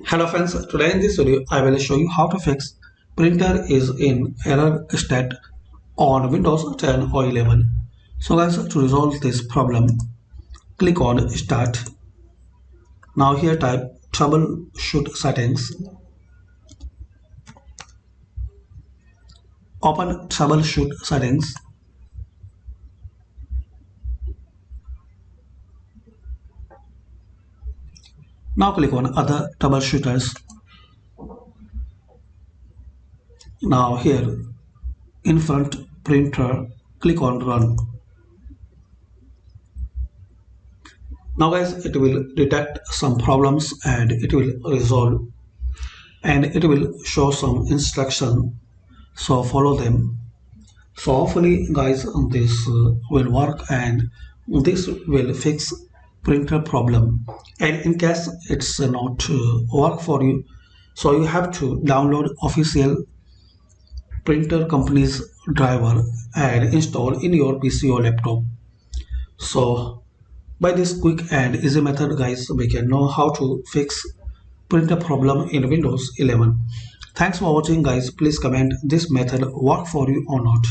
Hello friends, today in this video I will show you how to fix printer is in error state on Windows 10 or 11. So guys, to resolve this problem, click on start. Now here type troubleshoot settings. Open troubleshoot settings. Now click on other troubleshooters. Now here in front printer, click on run. Now guys, it will detect some problems and it will resolve, and it will show some instruction, so follow them. So hopefully guys, this will work and this will fix printer problem. And in case it's not work for you, so you have to download official printer company's driver and install in your PC or laptop. So by this quick and easy method guys, we can know how to fix printer problem in Windows 11. Thanks for watching guys. Please comment this method work for you or not.